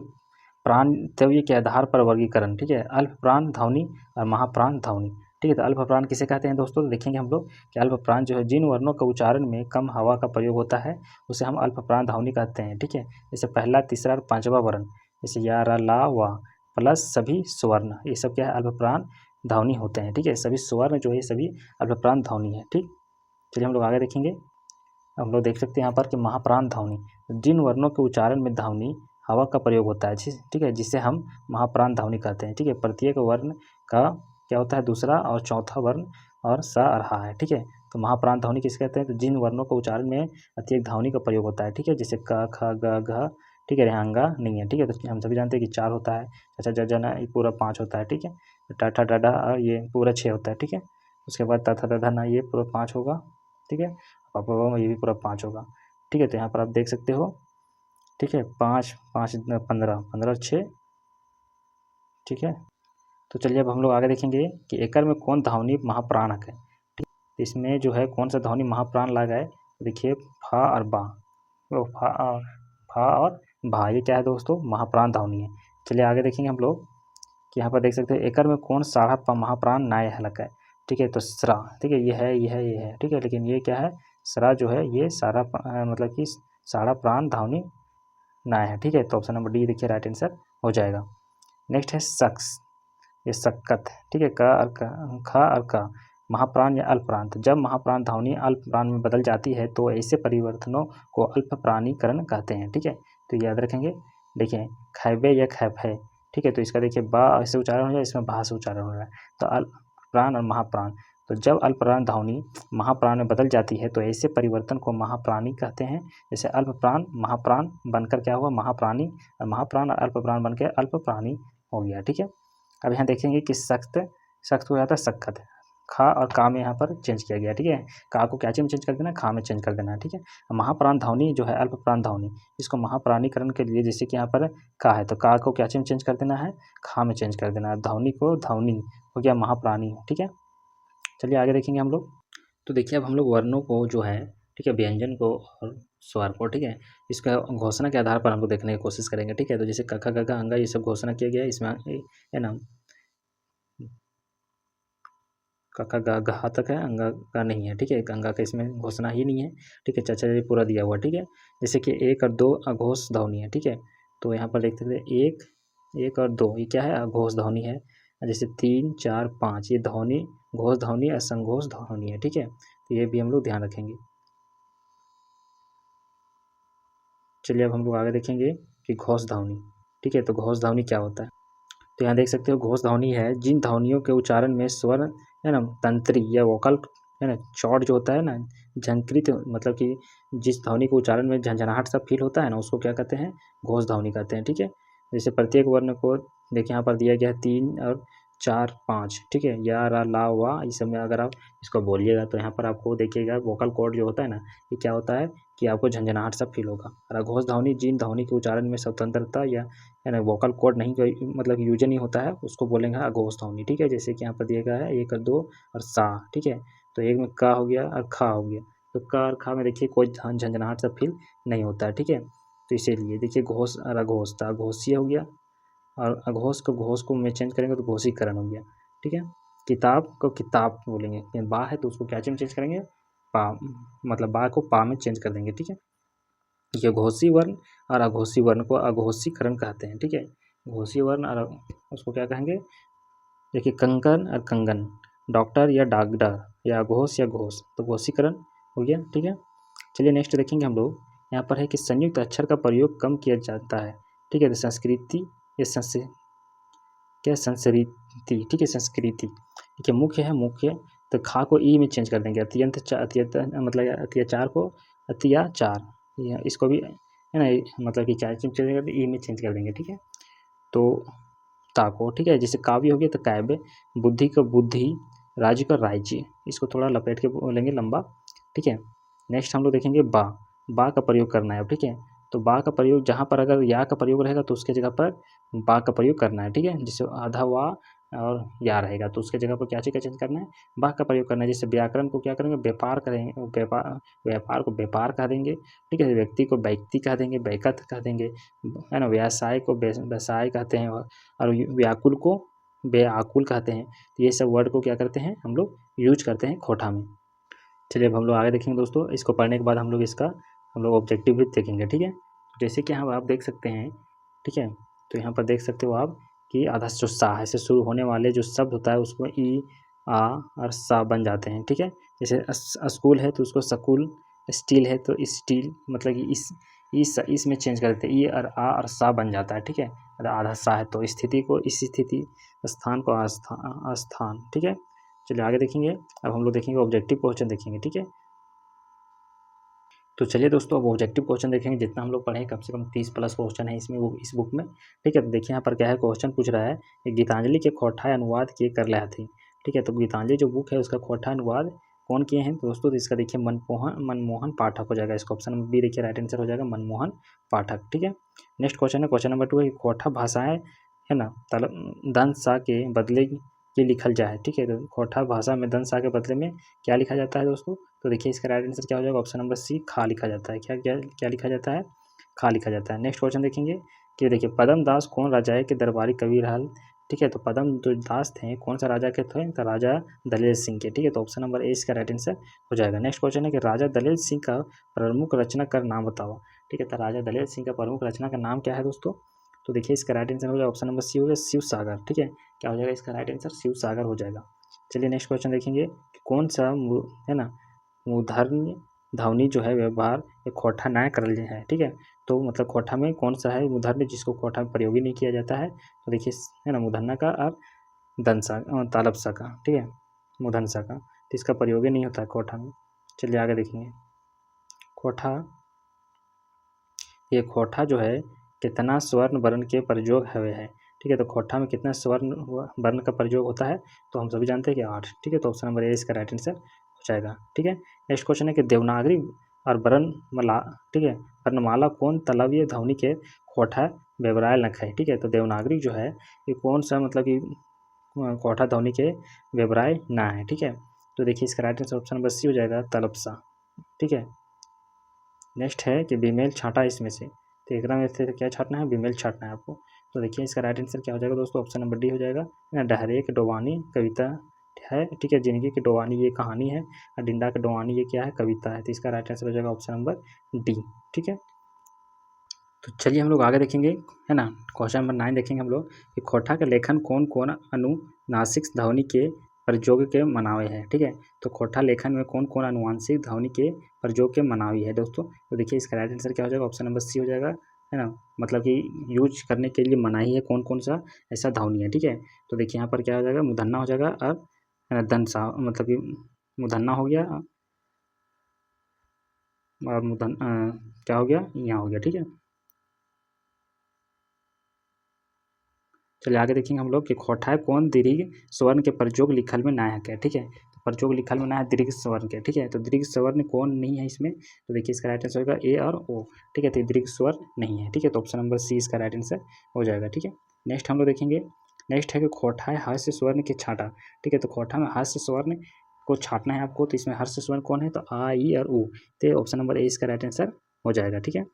प्रांतव्य के आधार पर वर्गीकरण, ठीक है। अल्प प्राण ध्वनि और महाप्राण ध्वनि, ठीक है। तो अल्प प्राण किसे कहते हैं दोस्तों, तो देखेंगे हम लोग कि अल्प प्राण जो है जिन वर्णों का उच्चारण में कम हवा का प्रयोग होता है उसे हम अल्प प्राण ध्वनि कहते हैं, ठीक है। जैसे पहला, तीसरा और पांचवा वर्ण, जैसे या, र, ला, वा प्लस सभी स्वर्ण, ये सब क्या है, अल्प प्राण ध्वनि होते हैं, ठीक है। सभी स्वर्ण जो है सभी अल्प प्राण ध्वनि है, ठीक। चलिए हम लोग आगे देखेंगे। हम लोग देख सकते हैं यहाँ पर कि महाप्राण ध्वनि, जिन वर्णों के उच्चारण में ध्वनि हवा का प्रयोग होता है, ठीक है, जिसे हम महाप्राण ध्वनि कहते हैं, ठीक है। प्रत्येक वर्ण का क्या होता है, दूसरा और चौथा वर्ण और स रहा है, ठीक है। तो महाप्राण ध्वनि किसे कहते हैं, तो जिन वर्णों के उच्चारण में अत्यधिक ध्वनि का प्रयोग होता है, ठीक है। जैसे क, ख, ग, घ, ठीक है, यहाँ अंगा नहीं है, ठीक है। तो हम सभी जानते हैं कि 4 होता है। अच्छा, ज, जना ये पूरा 5 होता है, ठीक है। टा, ठा, डा, डा ये पूरा 6 होता है, ठीक है। उसके बाद ता, था, दा, धा, ना ये पूरा 5 होगा, ठीक है। पापा ये भी पूरा 5 होगा, ठीक है। तो यहाँ पर आप देख सकते हो, ठीक है, 5 5 15 15 6, ठीक है। तो चलिए अब हम लोग आगे देखेंगे कि एकर में कौन ध्वनि महाप्राणक है, ठीक। तो इसमें जो है कौन सा ध्वनि महाप्राण लगा है, तो देखिए फा और बा, वो फा और भा, ये क्या है दोस्तों, महाप्राण ध्वनि है। चलिए आगे देखेंगे हम लोग कि यहाँ पर देख सकते हैं एकर में कौन सारा महाप्राण नाय हलक है, ठीक है। तो स्रा, ठीक है, ये है ये है ये है, ठीक है। लेकिन ये क्या है, स्रा जो है ये सारा मतलब कि सारा प्राण ध्वनि नाय है, ठीक है। तो ऑप्शन नंबर डी देखिए राइट आंसर हो जाएगा। नेक्स्ट है शख्स, ये सक्कत, ठीक है। क और ख और क, महाप्राण या अल्पप्राण। तो जब महाप्राण ध्वनि अल्पप्राण में बदल जाती है तो ऐसे परिवर्तनों को अल्पप्राणीकरण कहते हैं, ठीक है। तो याद रखेंगे। देखिए खैबे या खैफे, ठीक है। तो इसका देखिए बा ऐसे उच्चारण हो रहा है, इसमें भा से उच्चारण हो रहा है। तो अल्पप्राण और महाप्राण, तो जब अल्पप्राण ध्वनि महाप्राण में बदल जाती है तो ऐसे परिवर्तन को महाप्राणी कहते हैं। जैसे अल्पप्राण महाप्राण बनकर क्या हुआ, महाप्राणी, और महाप्राण और अल्पप्राण बनकर अल्पप्राणी हो गया, ठीक है। अब यहाँ देखेंगे कि सख्त हो जाता है सक्कत, खा और का में यहाँ पर चेंज किया गया, ठीक है। का को क्या में चेंज कर देना, खा में चेंज कर देना है, ठीक है। महाप्राण ध्वनि जो है अल्पप्राण ध्वनि, इसको महाप्राणीकरण के लिए जैसे कि यहाँ पर का है तो का को क्या में चेंज कर देना है, खा में चेंज कर देना है। ध्वनि को ध्वनि हो गया महाप्राणी, ठीक है। चलिए आगे देखेंगे हम लोग। तो देखिए अब हम लोग वर्णों को जो है, ठीक है, व्यंजन को और स्वर को, ठीक है, इसका घोषणा के आधार पर हम लोग देखने की कोशिश करेंगे, ठीक है। तो जैसे क, ख, ग, घ, अंगा ये सब घोषणा किया गया है इसमें, है ना। क, ख, ग, घ तक है, अंगा का नहीं है, ठीक है। अंगा का इसमें घोषणा ही नहीं है, ठीक है। चाचा ये पूरा दिया हुआ, ठीक है। जैसे कि 1 और 2 अघोष ध्वनि है, ठीक है। तो यहाँ पर देखते थे 1 और 2 ये क्या है, अघोष ध्वनि है। जैसे 3 4 5 ये ध्वनि घोष ध्वनि और संघोष ध्वनि है, ठीक है। तो ये भी हम लोग ध्यान रखेंगे। चलिए अब हम लोग आगे देखेंगे कि घोष ध्वनि, ठीक है। तो घोष ध्वनि क्या होता है, तो यहाँ देख सकते हो घोष ध्वनि है जिन ध्वनियों के उच्चारण में स्वर, है ना, तंत्री या वोकल, है ना, चौड़ जो होता है ना, झंकृत, मतलब कि जिस ध्वनि को उच्चारण में झंझनाहट सा फील होता है ना, उसको क्या कहते हैं, घोष ध्वनि कहते हैं, ठीक है। जैसे प्रत्येक वर्ण को देखिए यहाँ पर दिया गया है 3 और 4 5, ठीक है। या, रा, ला, वा, इस सब में अगर आप इसको बोलिएगा तो यहाँ पर आपको देखिएगा वोकल कॉर्ड जो होता है ना, ये क्या होता है कि आपको झंझनाहट सा फील होगा। और अघोष ध्वनि जिन ध्वनि के उच्चारण में स्वतंत्रता या, है ना, वोकल कॉर्ड नहीं मतलब यूज नहीं होता है, उसको बोलेंगे अघोष ध्वनि, ठीक है। जैसे कि यहाँ पर दिया गया है 1 और 2 और सा, ठीक है। तो एक में का हो गया और खा हो गया, तो का और खा में देखिए कोई झंझनाहट सा फील नहीं होता है, ठीक है। तो इसीलिए देखिए घोष और अघोष, था घोषीय हो गया, और अघोष को में चेंज करेंगे तो घोषीकरण हो गया, ठीक है। किताब को किताब बोलेंगे, बा है तो उसको क्या में चेंज करेंगे, पा, मतलब बा को पा में चेंज कर देंगे, ठीक है। ये घोषी वर्ण और अघोषी वर्ण को अघोषीकरण कहते हैं, ठीक है। घोषी वर्ण और उसको क्या कहेंगे, देखिए कंकन और कंगन, डॉक्टर या डॉक्टर, या अघोष या घोष, तो घोषीकरण हो गया, ठीक है। चलिए नेक्स्ट देखेंगे हम लोग। यहाँ पर है कि संयुक्त अक्षर का प्रयोग कम किया जाता है, ठीक है। तो संस्कृति या क्या संस्कृति, ठीक है, संस्कृति, ठीक है। मुख्य है मुख्य, तो खा को ई में चेंज कर देंगे। अत्यंत मतलब अत्याचार को अत्याचार, इसको भी, है ना, मतलब कि क्या चेंज कर देंगे, ई में चेंज कर देंगे, ठीक है। तो ता को, ठीक है, जैसे काव्य हो गया तो काव्य, बुद्धि का बुद्धि, राज्य का राज्य, इसको थोड़ा लपेट के बोलेंगे लंबा, ठीक है। नेक्स्ट हम लोग देखेंगे बा का प्रयोग करना है, ठीक है। तो बा का प्रयोग जहाँ पर अगर या का प्रयोग रहेगा तो उसके जगह पर बा का प्रयोग करना है, ठीक है। जैसे आधा वा और या रहेगा, तो उसके जगह पर क्या चीज़ का चेंज करना है, बा का प्रयोग करना है। जैसे व्याकरण को क्या करेंगे, व्यापार करेंगे, व्यापार को व्यापार कह देंगे, ठीक है। व्यक्ति को व्यक्ति कह देंगे, व्यकत कह देंगे, है ना। व्यवसाय को व्यवसाय कहते हैं, और व्याकुल को व्याकुल कहते हैं। तो ये सब वर्ड को क्या करते हैं हम लोग यूज करते हैं खोटा में। चलिए अब हम लोग आगे देखेंगे दोस्तों। इसको पढ़ने के बाद हम लोग इसका ऑब्जेक्टिव भी देखेंगे, ठीक है। जैसे कि यहाँ आप देख सकते हैं, ठीक है। तो यहाँ पर देख सकते हो आप कि आधा जो सा से शुरू होने वाले जो शब्द होता है उसको ई, आ और सा बन जाते हैं, ठीक है। जैसे स्कूल है तो उसको स्कूल, स्टील है तो स्टील, मतलब कि इस में चेंज कर देते हैं, ई और आ और सा बन जाता है, ठीक है। अगर आधा सा है तो स्थिति को इस स्थिति, स्थान को स्थान, ठीक है। चलिए आगे देखेंगे। अब हम लोग देखेंगे ऑब्जेक्टिव क्वेश्चन देखेंगे, ठीक है। तो चलिए दोस्तों अब ऑब्जेक्टिव क्वेश्चन देखेंगे। जितना हम लोग पढ़े कम से कम 30+ क्वेश्चन है इसमें, वो इस बुक में, ठीक है। तो देखिए यहाँ पर क्या है, क्वेश्चन पूछ रहा है कि गीतांजलि के खोठाय अनुवाद किए कर रहा थी, ठीक है। तो गीतांजलि जो बुक है उसका खोठाय अनुवाद कौन किए हैं, तो दोस्तों तो इसका देखिए मनमोहन पाठक हो जाएगा। इसका ऑप्शन बी देखिए राइट आंसर हो जाएगा, मनमोहन पाठक, ठीक है। नेक्स्ट क्वेश्चन है, क्वेश्चन नंबर 2 है, खोठा भाषाएं, है ना, दंत सा के बदले के लिखल जाए, ठीक है। तो खोठा भाषा में दंत सा के बदले में क्या लिखा जाता है दोस्तों, तो देखिए इसका राइट आंसर क्या हो जाएगा, ऑप्शन नंबर सी, खा लिखा जाता है। क्या क्या क्या लिखा जाता है, खा लिखा जाता है। नेक्स्ट क्वेश्चन देखेंगे कि देखिए पदम दास कौन राजा के दरबारी कवि रहल, ठीक है। तो पदम जो दास थे कौन सा राजा के थे, तो राजा दलेल सिंह के, ठीक है। तो ऑप्शन नंबर ए इसका राइट आंसर हो जाएगा। नेक्स्ट क्वेश्चन है कि राजा दलेल सिंह का प्रमुख रचना कर नाम बताओ, ठीक है। तो राजा दलेल सिंह का प्रमुख रचना का नाम क्या है दोस्तों, तो देखिए इसका राइट आंसर हो जाएगा, ऑप्शन नंबर सी हो गया, शिव सागर, ठीक है। क्या हो जाएगा इसका राइट आंसर, शिव सागर हो जाएगा। चलिए नेक्स्ट क्वेश्चन देखेंगे कि कौन सा है ना मूर्धन्य ध्वनि जो है व्यवहार खोठा न करल है, ठीक है। तो मतलब खोठा में कौन सा है मूर्धन्य जिसको खोठा में प्रयोग ही नहीं किया जाता है, तो देखिए है ना मूर्धन्य का और दंसा तालबसा का, ठीक है, मूर्धनसा का, तो इसका प्रयोग ही नहीं होता है खोठा में। चलिए आगे देखेंगे। खोठा, ये खोठा जो है कितना स्वर्ण वर्ण के प्रयोग हुए है, ठीक है। तो खोठा में कितना स्वर्ण वर्ण का प्रयोग होता है, तो हम सभी जानते हैं कि 8, ठीक है। तो ऑप्शन नंबर ए इसका राइट आंसर हो जाएगा, ठीक है। नेक्स्ट क्वेश्चन है कि देवनागरी और वर्णमाला, ठीक है, वर्णमाला कौन तलवीय ध्वनि के खोठा व्यवरायल नख है, ठीक है। तो देवनागरी जो है ये कौन सा मतलब कि खोठा ध्वनि के व्यवराय ना है, ठीक है। तो देखिए इसका right answer option number C हो जाएगा, तलबसा, ठीक है। नेक्स्ट है कि बीमेल छाँटा इसमें से, तो एक में से क्या छाँटना है, बीमेल छाँटना है आपको। तो देखिए इसका राइट आंसर क्या हो जाएगा दोस्तों, ऑप्शन नंबर डी हो जाएगा। डहरे के डोवानी कविता है, ठीक है। जिंदगी की डोवानी ये कहानी है, और डिंडा के डोवानी ये क्या है, कविता है। तो इसका राइट आंसर हो जाएगा ऑप्शन नंबर डी, ठीक है। तो चलिए हम लोग आगे देखेंगे, है ना। क्वेश्चन नंबर 9 देखेंगे हम लोग कि खोठा के लेखन कौन कौन अनुनासिक ध्वनि के प्रयोग के मनावे है, ठीक है। तो खोठा लेखन में कौन कौन अनुवांशिक ध्वनि के प्रयोग के मनावी है दोस्तों, तो देखिए इसका राइट आंसर क्या हो जाएगा, ऑप्शन नंबर सी हो जाएगा, है ना। मतलब कि यूज करने के लिए मनाही है कौन कौन सा ऐसा ध्वनि है, ठीक है। तो देखिए यहाँ पर क्या हो जाएगा, मूर्धन्य हो जाएगा, और दंसा मतलब कि मूर्धन्य हो गया, और क्या हो गया, यहाँ हो गया, ठीक है। चलिए आगे देखेंगे हम लोग कि खोठाय कौन दीर्घ स्वर्ण के प्रयोग लिखल में नायक है, ठीक है। तो प्रयोग लिखल में ना है दीर्घ स्वर्ण के, ठीक है। तो दीर्घ स्वर्ण कौन नहीं है इसमें, तो देखिए इसका राइट आंसर होगा ए और ओ, ठीक है। तो दीर्घ स्वर्ण नहीं है, ठीक है। तो ऑप्शन नंबर सी इसका राइट आंसर हो जाएगा, ठीक है। नेक्स्ट हम लोग देखेंगे, नेक्स्ट है कि खोठाय हास्य स्वर्ण के छाटा, ठीक है। तो खोठा में हास्य स्वर्ण को छाटना है आपको, तो इसमें हास्य स्वर्ण कौन है, तो आ ई और ऊ, तो ऑप्शन नंबर ए इसका राइट आंसर हो जाएगा, ठीक है।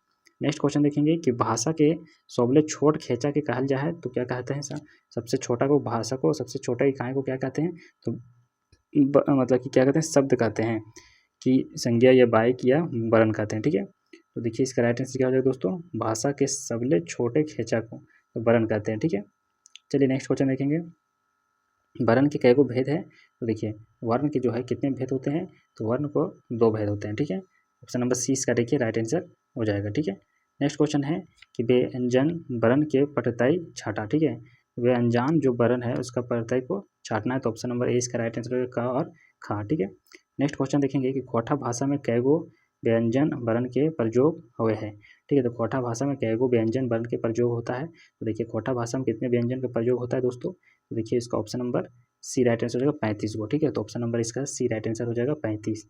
नेक्स्ट क्वेश्चन देखेंगे कि भाषा के सबले छोट खेचा के कहल जाए तो क्या कहते हैं सर, सबसे छोटा को भाषा को, सबसे छोटा इकाई को क्या कहते हैं, तो मतलब कि क्या कहते हैं, शब्द कहते हैं, कि संज्ञा या वाक्य या वर्ण कहते हैं, ठीक है। तो देखिए इसका राइट आंसर क्या हो जाएगा दोस्तों, भाषा के सबले छोटे खेचा को तो वर्ण कहते हैं, ठीक है। चलिए नेक्स्ट क्वेश्चन देखेंगे, वर्ण के कई गो भेद है, तो देखिए वर्ण के जो है कितने भेद होते हैं, तो वर्ण को 2 भेद होते हैं, ठीक है। ऑप्शन नंबर सी इसका देखिए राइट आंसर हो जाएगा, ठीक है। नेक्स्ट क्वेश्चन है कि व्यंजन वर्ण के पटताई छाटा, ठीक है। व्यंजन जो वर्ण है उसका पटताई को छाटना है, तो ऑप्शन नंबर ए इसका राइट आंसर होगा, का और खा, ठीक है। नेक्स्ट क्वेश्चन देखेंगे कि खोठा भाषा में कै गो व्यंजन वर्ण के प्रयोग हुए हैं, ठीक है। तो खोठा भाषा में कै गो व्यंजन वर्ण के प्रयोग होता है, तो देखिए खोठा भाषा में कितने व्यंजन का प्रयोग होता है दोस्तों, तो देखिए इसका option number C right answer हो जाएगा 35 गो, ठीक है। तो ऑप्शन नंबर इसका सी राइट आंसर हो जाएगा 35।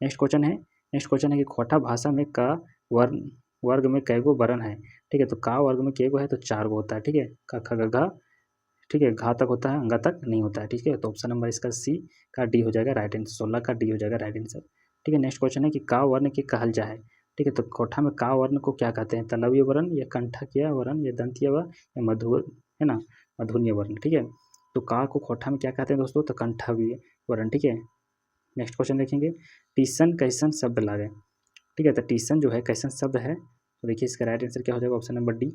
नेक्स्ट क्वेश्चन है कि खोठा भाषा में का वर्ण वर्ग में कै गो वर्ण है, ठीक है। तो का वर्ग में कै गो है, तो 4 गो होता है, ठीक है। का ख ग घ, ठीक है, घा तक होता है, अंगा तक नहीं होता है। ठीक है, तो ऑप्शन नंबर इसका सी का डी हो जाएगा राइट आंसर, 16 का डी हो जाएगा राइट आंसर। ठीक है, नेक्स्ट क्वेश्चन है कि का वर्ण के कहल जाए। ठीक है, तो कोठा में का वर्ण को क्या कहते हैं, तलवीय वर्ण या कंठकीय वर्ण या दंतीय वर्ण या मधु है ना, मधुनीय वर्ण। ठीक है, तो का को कोठा में क्या कहते हैं दोस्तों, तो कंठवीय वर्ण। ठीक है, नेक्स्ट क्वेश्चन देखेंगे, टीसन कैसन शब्द लागे। ठीक है, तो टीसन जो है कैसन शब्द है, तो देखिए इसका राइट आंसर क्या हो जाएगा, ऑप्शन नंबर डी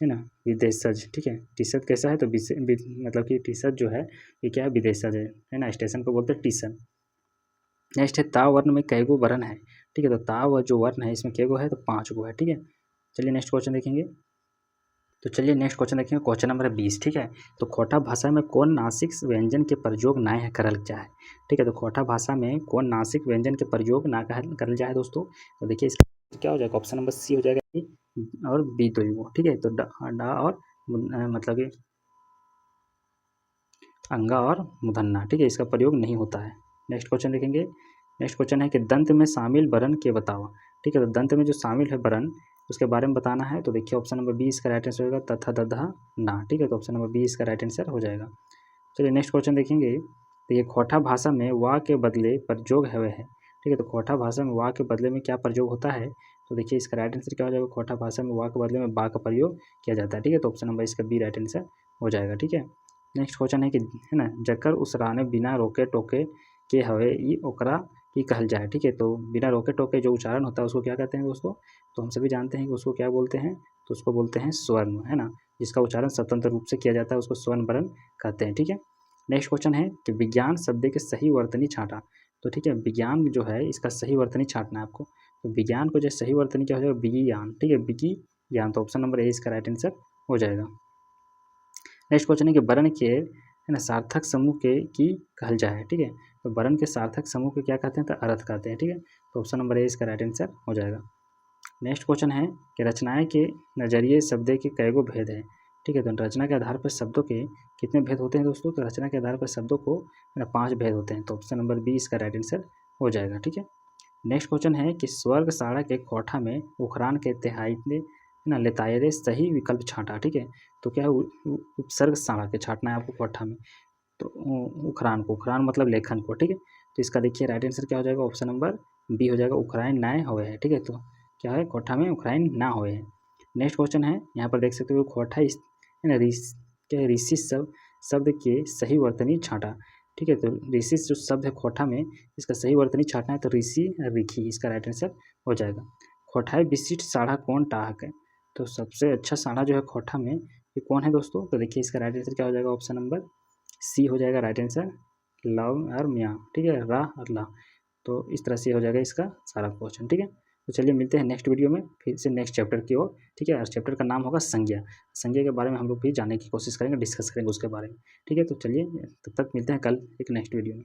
है ना, विदेशज। ठीक है, टीशर्ट कैसा है, तो मतलब कि टीशर्ट जो है ये क्या है, विदेशज है ना, स्टेशन को बोलते हैं टीशन। नेक्स्ट है ता वर्ण में कैगो वर्ण है। ठीक है, तो ता व जो वर्ण है इसमें कैगो है, तो 5 गो है। ठीक है, चलिए नेक्स्ट क्वेश्चन देखेंगे। तो चलिए नेक्स्ट क्वेश्चन देखेंगे, क्वेश्चन नंबर 20। ठीक है, तो खोटा भाषा में कौन नासिक व्यंजन के प्रयोग ना है करल जाए। ठीक है, तो खोटा भाषा में कौन नासिक व्यंजन के प्रयोग ना करल जाए दोस्तों, तो देखिए इसका क्या हो जाएगा, ऑप्शन नंबर सी हो जाएगा और बी तो ही वो। ठीक है, तो डा और मतलब कि अंगा और मुधन्ना। ठीक है, इसका प्रयोग नहीं होता है। नेक्स्ट क्वेश्चन देखेंगे, नेक्स्ट क्वेश्चन है कि दंत में शामिल वर्ण के बताओ। ठीक है, तो दंत में जो शामिल है वर्ण उसके बारे में बताना है, तो देखिए ऑप्शन नंबर बी इसका राइट आंसर होगा, तथा दधा ना। ठीक है, तो ऑप्शन नंबर बी इसका राइट आंसर हो जाएगा। चलिए नेक्स्ट क्वेश्चन देखेंगे, तो ये खोटा भाषा में वा के बदले प्रयोग है वह है। ठीक है, तो खोटा भाषा में वा के बदले में क्या प्रयोग होता है, तो देखिए इसका राइट आंसर क्या हो जाएगा, खोटा भाषा में वा के बदले में बा का प्रयोग किया जाता है। ठीक है, तो ऑप्शन नंबर इसका बी राइट आंसर हो जाएगा। ठीक है, नेक्स्ट क्वेश्चन है कि है ना, जकर उसराने बिना रोके टोके के हवे ई ओकरा की कहल जाए। ठीक है, तो बिना रोके टोके जो उच्चारण होता है उसको क्या कहते हैं दोस्तों, तो हम सभी जानते हैं कि उसको क्या बोलते हैं, तो उसको बोलते हैं स्वर्ण है ना, जिसका उच्चारण स्वतंत्र रूप से किया जाता है उसको स्वर्ण वर्ण कहते हैं। ठीक है, नेक्स्ट क्वेश्चन है कि विज्ञान शब्द के सही वर्तनी छांटा। तो ठीक है, विज्ञान जो है इसका सही वर्तनी छांटना है आपको, तो विज्ञान को जो सही वर्तनी क्या हो जाएगा, विज्ञान। ठीक है, विज्ञान, तो ऑप्शन नंबर ए इसका राइट आंसर हो जाएगा। नेक्स्ट क्वेश्चन है कि वर्ण के है ना सार्थक समूह के की कहल जाए। ठीक है, तो वर्ण के सार्थक समूह के क्या कहते हैं, तो अर्थ कहते हैं। ठीक है, तो ऑप्शन नंबर ए इसका राइट आंसर हो जाएगा। नेक्स्ट क्वेश्चन है कि रचनाएं के नजरिए शब्द के कैगो भेद है। ठीक है, तो रचना के आधार पर शब्दों के कितने भेद होते हैं दोस्तों, तो रचना के आधार पर शब्दों को 5 भेद होते हैं, तो ऑप्शन नंबर बी इसका राइट आंसर हो जाएगा। ठीक है, नेक्स्ट क्वेश्चन है कि स्वर्ग साड़ा के कोठा में उखरान के तिहाई ने ना लेतायरे सही विकल्प छांटा। ठीक है, तो क्या है उपसर्ग साड़ा के छांटना है आपको कोठा में, तो उखरान को, उखरान मतलब लेखन को। ठीक है, तो इसका देखिए राइट आंसर क्या हो जाएगा, ऑप्शन नंबर बी हो जाएगा, उखराइन नाय होए है। ठीक है, तो क्या है, कोठा में उखराइन ना होए है। नेक्स्ट क्वेश्चन है, यहाँ पर देख सकते हो खोठा है ना क्या ऋषि शब्द के सही वर्तनी छांटा। ठीक है, तो ऋषि जो शब्द है खोठा में इसका सही वर्तनी छांटना है, तो ऋषि रिखी इसका राइट आंसर हो जाएगा। खोठाई विशिष्ट साढ़ा कौन टाहक है, तो सबसे अच्छा साढ़ा जो है खोठा में ये कौन है दोस्तों, तो देखिए इसका राइट आंसर क्या हो जाएगा, ऑप्शन नंबर सी हो जाएगा राइट आंसर, लव और म्या। ठीक है, रा और ला, तो इस तरह से हो जाएगा इसका सारा क्वेश्चन। ठीक है, तो चलिए मिलते हैं नेक्स्ट वीडियो में फिर से नेक्स्ट चैप्टर की ओर। ठीक है, और चैप्टर का नाम होगा संज्ञा। संज्ञा के बारे में हम लोग भी जानने की कोशिश करेंगे, डिस्कस करेंगे उसके बारे में। ठीक है, तो चलिए तब तक मिलते हैं कल एक नेक्स्ट वीडियो में।